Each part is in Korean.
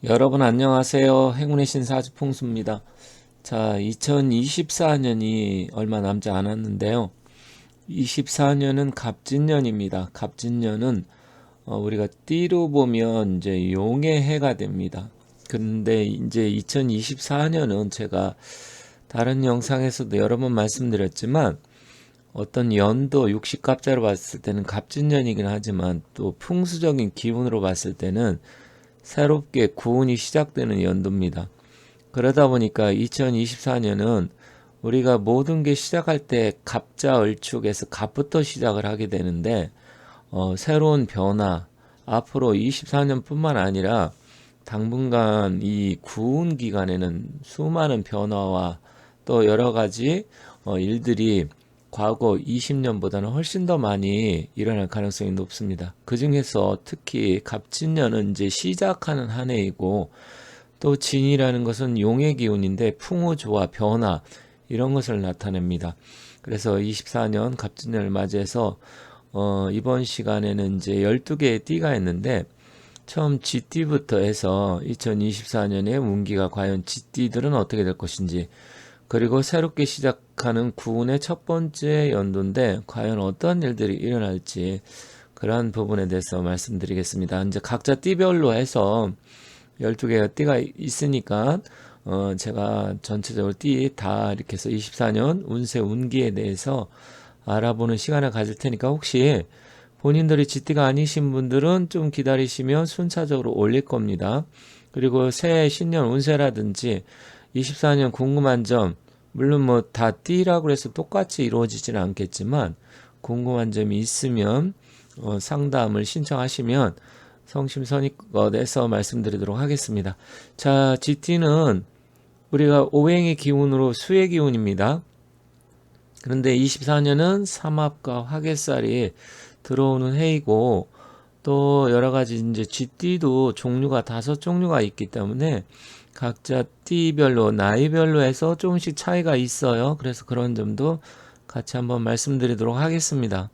여러분 안녕하세요. 행운의 신 사주풍수입니다. 자, 2024년이 얼마 남지 않았는데요. 24년은 갑진년입니다. 갑진년은 우리가 띠로 보면 이제 용의 해가 됩니다. 근데 이제 2024년은 제가 다른 영상에서도 여러 번 말씀드렸지만 어떤 연도 육식갑자로 봤을 때는 갑진년이긴 하지만 또 풍수적인 기운으로 봤을 때는 새롭게 구운이 시작되는 연도입니다. 그러다 보니까 2024년은 우리가 모든 게 시작할 때 갑자을축에서 갑부터 시작을 하게 되는데 새로운 변화, 앞으로 24년뿐만 아니라 당분간 이 구운 기간에는 수많은 변화와 또 여러 가지 일들이 과거 20년보다는 훨씬 더 많이 일어날 가능성이 높습니다. 그 중에서 특히 갑진년은 이제 시작하는 한 해이고 또 진이라는 것은 용의 기운인데 풍우조화, 변화 이런 것을 나타냅니다. 그래서 24년 갑진년을 맞이해서 이번 시간에는 이제 12개의 띠가 있는데 처음 쥐띠부터 해서 2024년의 운기가 과연 쥐띠들은 어떻게 될 것인지 그리고 새롭게 시작하는 구운의 첫 번째 연도인데 과연 어떤 일들이 일어날지 그러한 부분에 대해서 말씀드리겠습니다. 이제 각자 띠별로 해서 12개가 띠가 있으니까 제가 전체적으로 띠 다 이렇게 해서 24년 운세 운기에 대해서 알아보는 시간을 가질 테니까 혹시 본인들이 쥐띠가 아니신 분들은 좀 기다리시면 순차적으로 올릴 겁니다. 그리고 새해 신년 운세라든지 24년 궁금한 점, 물론 뭐 다 띠라고 해서 똑같이 이루어지지는 않겠지만 궁금한 점이 있으면 상담을 신청하시면 성심성의껏 해서 말씀드리도록 하겠습니다. 자, GT는 우리가 오행의 기운으로 수의 기운입니다. 그런데 24년은 삼합과 화개살이 들어오는 해이고 또 여러 가지 이제 GT도 종류가 5종류가 있기 때문에 각자 띠별로 나이별로 해서 조금씩 차이가 있어요. 그래서 그런 점도 같이 한번 말씀드리도록 하겠습니다.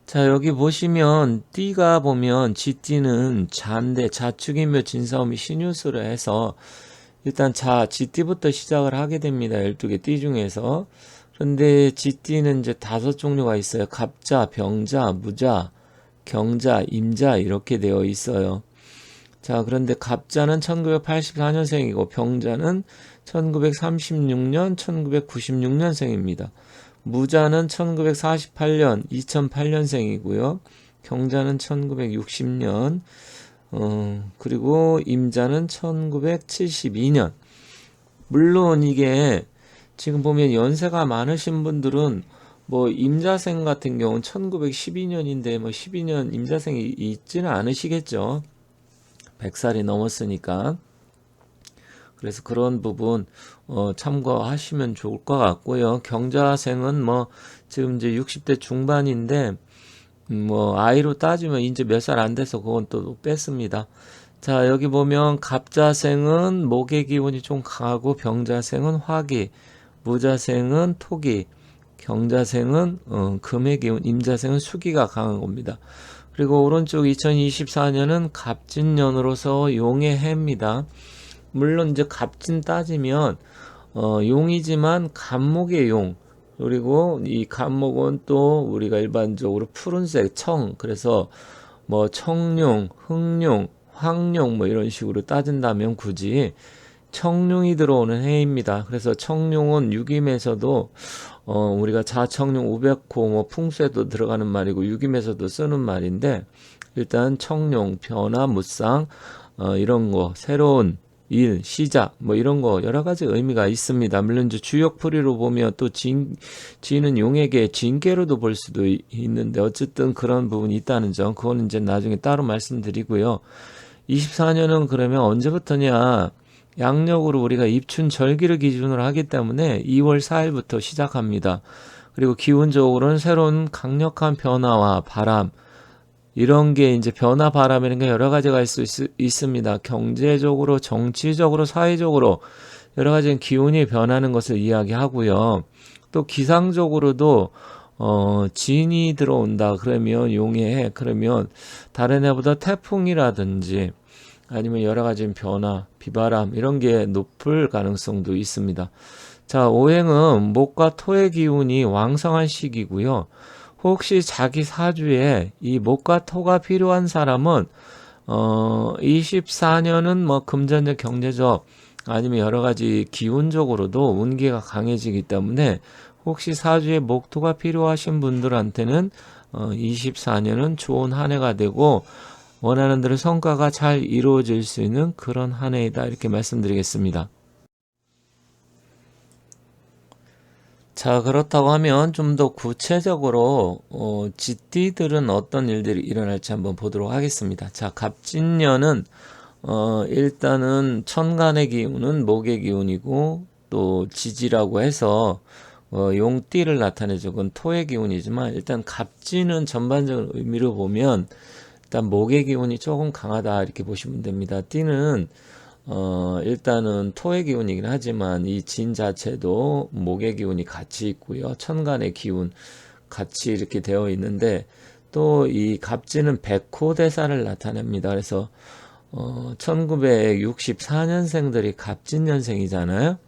자, 여기 보시면 띠가 보면 GT는 자인데 자축이며 진사오미 신유수를 해서 일단 GT부터 시작을 하게 됩니다. 12개 띠 중에서. 그런데 GT는 이제 5종류가 있어요. 갑자, 병자, 무자, 경자, 임자 이렇게 되어 있어요. 자, 그런데 갑자는 1984년생이고 병자는 1936년, 1996년생입니다. 무자는 1948년, 2008년생이고요. 경자는 1960년, 그리고 임자는 1972년. 물론 이게 지금 보면 연세가 많으신 분들은 뭐 임자생 같은 경우는 1912년인데 뭐 12년 임자생이 있지는 않으시겠죠. 100살이 넘었으니까. 그래서 그런 부분 참고하시면 좋을 것 같고요. 경자생은 뭐 지금 이제 60대 중반인데 뭐 아이로 따지면 이제 몇 살 안 돼서 그건 또 뺐습니다. 자, 여기 보면 갑자생은 목의 기운이 좀 강하고 병자생은 화기, 무자생은 토기, 경자생은 금의 기운, 임자생은 수기가 강한 겁니다. 그리고 오른쪽 2024년은 갑진년으로서 용의 해입니다. 물론 이제 갑진 따지면 용이지만 갑목의 용, 그리고 이 갑목은 또 우리가 일반적으로 푸른색 청, 그래서 뭐 청룡, 흑룡, 황룡 뭐 이런 식으로 따진다면 굳이 청룡이 들어오는 해입니다. 그래서 청룡은 육임에서도 우리가 자청룡 우백호 뭐 풍수에도 들어가는 말이고 육임에서도 쓰는 말인데 일단 청룡, 변화, 무쌍 이런 거 새로운 일, 시작, 뭐 이런 거 여러 가지 의미가 있습니다. 물론 이제 주역풀이로 보면 또 지는 용에게 징계로도 볼 수도 있는데 어쨌든 그런 부분이 있다는 점, 그거는 이제 나중에 따로 말씀드리고요. 24년은 그러면 언제부터냐? 양력으로 우리가 입춘 절기를 기준으로 하기 때문에 2월 4일부터 시작합니다. 그리고 기운적으로는 새로운 강력한 변화와 바람, 이런 게 이제 변화 바람이라는 게 여러 가지가 있습니다. 경제적으로, 정치적으로, 사회적으로 여러 가지 기운이 변하는 것을 이야기하고요. 또 기상적으로도 진이 들어온다 그러면 용해해. 그러면 다른 해보다 태풍이라든지 아니면 여러 가지 변화, 비바람 이런 게 높을 가능성도 있습니다. 자, 오행은 목과 토의 기운이 왕성한 시기고요. 혹시 자기 사주에 이 목과 토가 필요한 사람은 24년은 뭐 금전적, 경제적 아니면 여러 가지 기운적으로도 운기가 강해지기 때문에 혹시 사주에 목토가 필요하신 분들한테는 24년은 좋은 한 해가 되고 원하는 대로 성과가 잘 이루어질 수 있는 그런 한 해이다 이렇게 말씀드리겠습니다. 자, 그렇다고 하면 좀 더 구체적으로 쥐띠들은 어떤 일들이 일어날지 한번 보도록 하겠습니다. 자, 갑진년은 일단은 천간의 기운은 목의 기운이고 또 지지라고 해서 용띠를 나타내죠. 그건 토의 기운이지만 일단 갑진은 전반적인 의미로 보면 일단 목의 기운이 조금 강하다 이렇게 보시면 됩니다. 띠는 일단은 토의 기운이긴 하지만 이 진 자체도 목의 기운이 같이 있고요. 천간의 기운 같이 이렇게 되어 있는데 또 이 갑진은 백호대사를 나타냅니다. 그래서 1964년생들이 갑진년생이잖아요.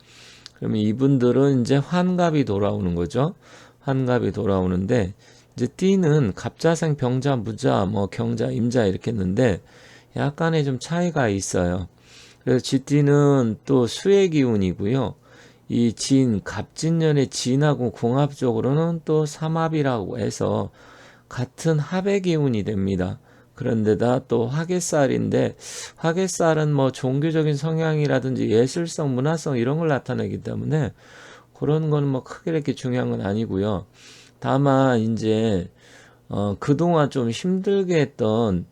그러면 이분들은 이제 환갑이 돌아오는 거죠. 환갑이 돌아오는데 이제 띠는 갑자생, 병자, 무자, 뭐 경자, 임자 이렇게 했는데 약간의 좀 차이가 있어요. 그래서 쥐띠는 또 수의 기운이고요. 이 진, 갑진년의 진하고 궁합적으로는 또 삼합이라고 해서 같은 합의 기운이 됩니다. 그런데다 또 화개살인데 화개살은 뭐 종교적인 성향이라든지 예술성, 문화성 이런 걸 나타내기 때문에 그런 거는 뭐 크게 이렇게 중요한 건 아니고요. 다만 이제 그동안 좀 힘들게 했던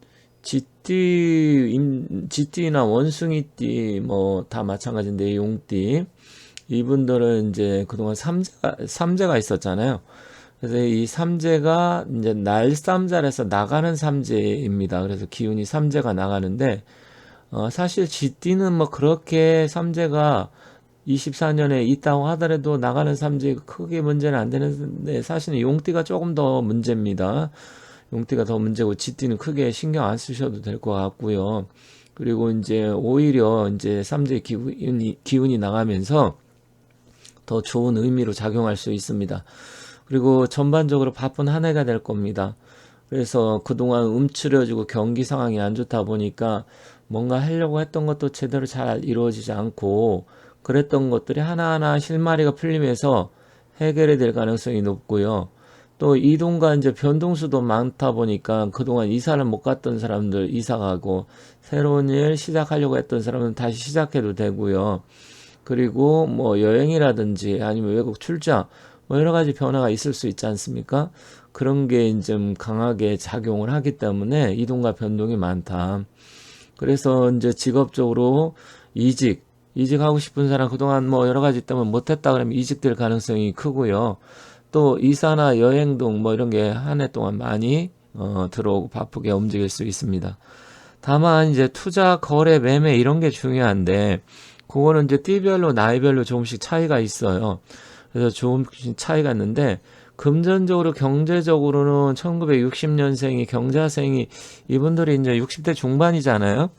쥐띠나 원숭이띠 뭐 다 마찬가지인데 용띠 이분들은 이제 그동안 삼재가 있었잖아요. 그래서 이 삼재가 이제 날삼잘에서 나가는 삼재입니다. 그래서 기운이 삼재가 나가는데 사실 쥐띠는 뭐 그렇게 삼재가 24년에 있다고 하더라도 나가는 삼재 크게 문제는 안 되는데 사실은 용띠가 조금 더 문제입니다. 용띠가 더 문제고 쥐띠는 크게 신경 안 쓰셔도 될 것 같고요. 그리고 이제 오히려 이제 삼재 기운이 나가면서 더 좋은 의미로 작용할 수 있습니다. 그리고 전반적으로 바쁜 한 해가 될 겁니다. 그래서 그동안 움츠려지고 경기 상황이 안 좋다 보니까 뭔가 하려고 했던 것도 제대로 잘 이루어지지 않고 그랬던 것들이 하나하나 실마리가 풀리면서 해결이 될 가능성이 높고요. 또 이동과 이제 변동수도 많다 보니까 그동안 이사를 못 갔던 사람들 이사 가고 새로운 일 시작하려고 했던 사람은 다시 시작해도 되고요. 그리고 뭐 여행이라든지 아니면 외국 출장 뭐 여러 가지 변화가 있을 수 있지 않습니까? 그런 게 좀 강하게 작용을 하기 때문에 이동과 변동이 많다. 그래서 이제 직업적으로 이직하고 싶은 사람 그동안 뭐 여러 가지 때문에 못했다 그러면 이직될 가능성이 크고요. 또 이사나 여행 등 뭐 이런 게 한 해 동안 많이 들어오고 바쁘게 움직일 수 있습니다. 다만 이제 투자, 거래, 매매 이런 게 중요한데 그거는 이제 띠별로 나이별로 조금씩 차이가 있어요. 그래서 조금씩 차이가 있는데 금전적으로 경제적으로는 1960년생이 경자생이 이분들이 이제 60대 중반이잖아요.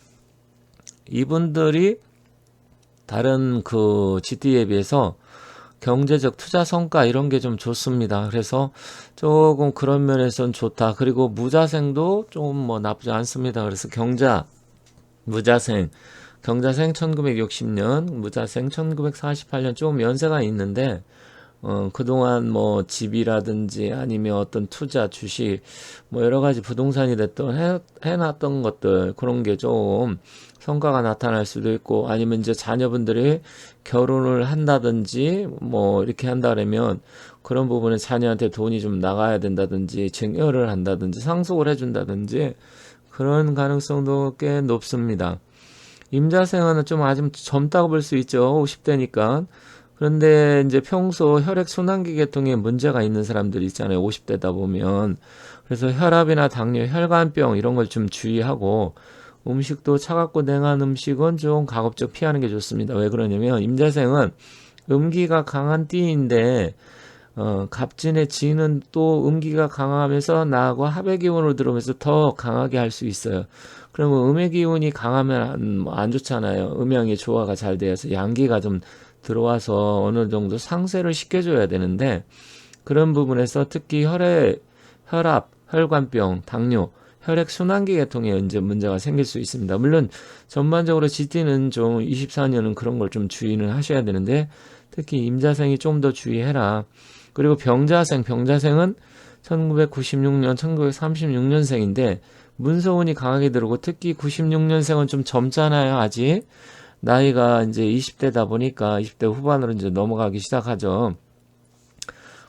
이분들이 다른 그 GD에 비해서 경제적 투자 성과 이런 게 좀 좋습니다. 그래서 조금 그런 면에선 좋다. 그리고 무자생도 좀 뭐 나쁘지 않습니다. 그래서 경자생 1960년, 무자생 1948년 조금 연세가 있는데 그동안 뭐 집이라든지 아니면 어떤 투자, 주식, 뭐 여러 가지 부동산이 됐던 해놨던 것들, 그런 게 좀 성과가 나타날 수도 있고, 아니면 이제 자녀분들이 결혼을 한다든지, 뭐 이렇게 한다 그러면 그런 부분에 자녀한테 돈이 좀 나가야 된다든지, 증여를 한다든지, 상속을 해준다든지, 그런 가능성도 꽤 높습니다. 임자생활은 좀 아직 젊다고 볼 수 있죠. 50대니까. 그런데 이제 평소 혈액 순환기 계통에 문제가 있는 사람들 있잖아요. 50대다 보면. 그래서 혈압이나 당뇨, 혈관병 이런 걸 좀 주의하고 음식도 차갑고 냉한 음식은 좀 가급적 피하는 게 좋습니다. 왜 그러냐면 임자생은 음기가 강한 띠인데 갑진의 진은 또 음기가 강하면서 나하고 합의 기운으로 들어오면서 더 강하게 할 수 있어요. 그러면 음의 기운이 강하면 안 좋잖아요. 음양의 조화가 잘 되어서 양기가 좀 들어와서 어느 정도 상쇄를 시켜줘야 되는데, 그런 부분에서 특히 혈압, 혈관병, 당뇨, 혈액순환기 계통에 이제 문제가 생길 수 있습니다. 물론 전반적으로 GT는 좀 24년은 그런 걸 좀 주의는 하셔야 되는데, 특히 임자생이 좀 더 주의해라. 그리고 병자생은 1996년, 1936년생인데 문서운이 강하게 들어오고, 특히 96년생은 좀 젊잖아요. 아직 나이가 이제 20대다 보니까 20대 후반으로 이제 넘어가기 시작하죠.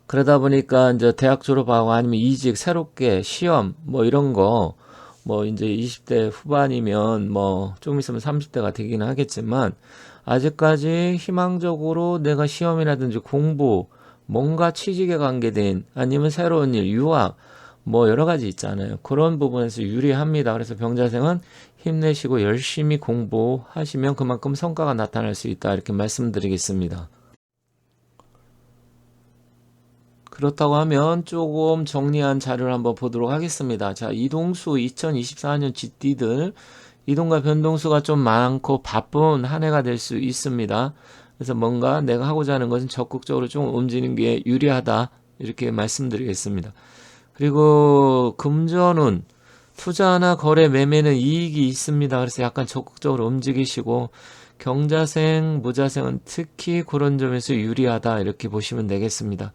그러다 보니까 이제 대학 졸업하고 아니면 이직, 새롭게 시험 뭐 이런 거, 뭐 이제 20대 후반이면 뭐 좀 있으면 30대가 되긴 하겠지만, 아직까지 희망적으로 내가 시험이라든지 공부, 뭔가 취직에 관계된 아니면 새로운 일, 유학 뭐 여러 가지 있잖아요. 그런 부분에서 유리합니다. 그래서 병자생은 힘내시고 열심히 공부하시면 그만큼 성과가 나타날 수 있다, 이렇게 말씀드리겠습니다. 그렇다고 하면 조금 정리한 자료를 한번 보도록 하겠습니다. 자, 이동수 2024년 GT들 이동과 변동수가 좀 많고 바쁜 한 해가 될 수 있습니다. 그래서 뭔가 내가 하고자 하는 것은 적극적으로 좀 움직이는 게 유리하다, 이렇게 말씀드리겠습니다. 그리고 금전운, 투자나 거래, 매매는 이익이 있습니다. 그래서 약간 적극적으로 움직이시고, 경자생, 무자생은 특히 그런 점에서 유리하다, 이렇게 보시면 되겠습니다.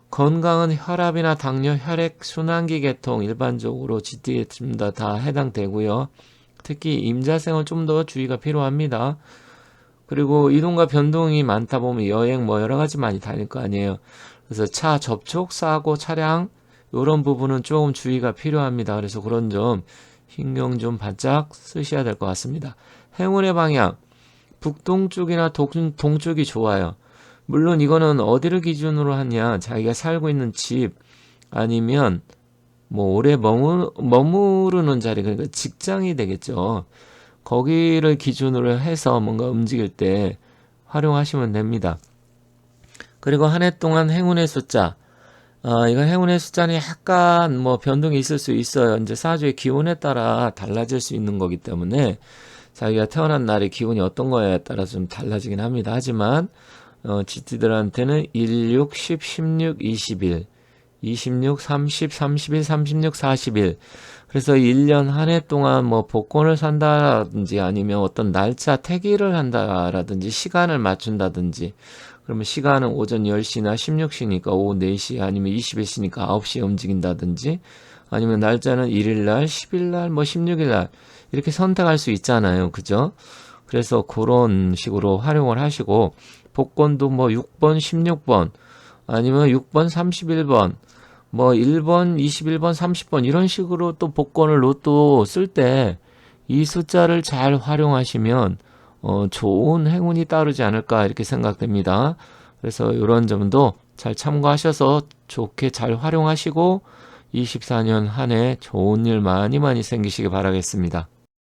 건강은 혈압이나 당뇨, 혈액, 순환기 계통 일반적으로 GT에 다 해당되고요. 특히 임자생은 좀 더 주의가 필요합니다. 그리고 이동과 변동이 많다 보면 여행 뭐 여러 가지 많이 다닐 거 아니에요. 그래서 차 접촉, 사고, 차량 이런 부분은 조금 주의가 필요합니다. 그래서 그런 점 신경 좀 바짝 쓰셔야 될 것 같습니다. 행운의 방향, 북동쪽이나 동쪽이 좋아요. 물론 이거는 어디를 기준으로 하냐, 자기가 살고 있는 집 아니면 뭐 오래 머무르는 자리, 그러니까 직장이 되겠죠. 거기를 기준으로 해서 뭔가 움직일 때 활용하시면 됩니다. 그리고 한 해 동안 행운의 숫자, 이건 행운의 숫자는 약간 뭐 변동이 있을 수 있어요. 이제 사주의 기운에 따라 달라질 수 있는 거기 때문에 자기가 태어난 날의 기운이 어떤 거에 따라서 좀 달라지긴 합니다. 하지만 GT들한테는 1, 6, 10, 16, 21, 26, 30, 31, 36, 41. 그래서 1년 한 해 동안 뭐 복권을 산다라든지 아니면 어떤 날짜 태기를 한다라든지 시간을 맞춘다든지, 그러면 시간은 오전 10시나 16시니까 오후 4시 아니면 21시니까 9시에 움직인다든지, 아니면 날짜는 1일날, 10일날, 뭐 16일날 이렇게 선택할 수 있잖아요. 그죠? 그래서 그런 식으로 활용을 하시고, 복권도 뭐 6번, 16번 아니면 6번, 31번 뭐 1번, 21번, 30번 이런 식으로 또 복권을 로또 쓸 때 이 숫자를 잘 활용하시면 좋은 행운이 따르지 않을까, 이렇게 생각됩니다. 그래서 이런 점도 잘 참고하셔서 좋게 잘 활용하시고 24년 한 해 좋은 일 많이 많이 생기시기 바라겠습니다.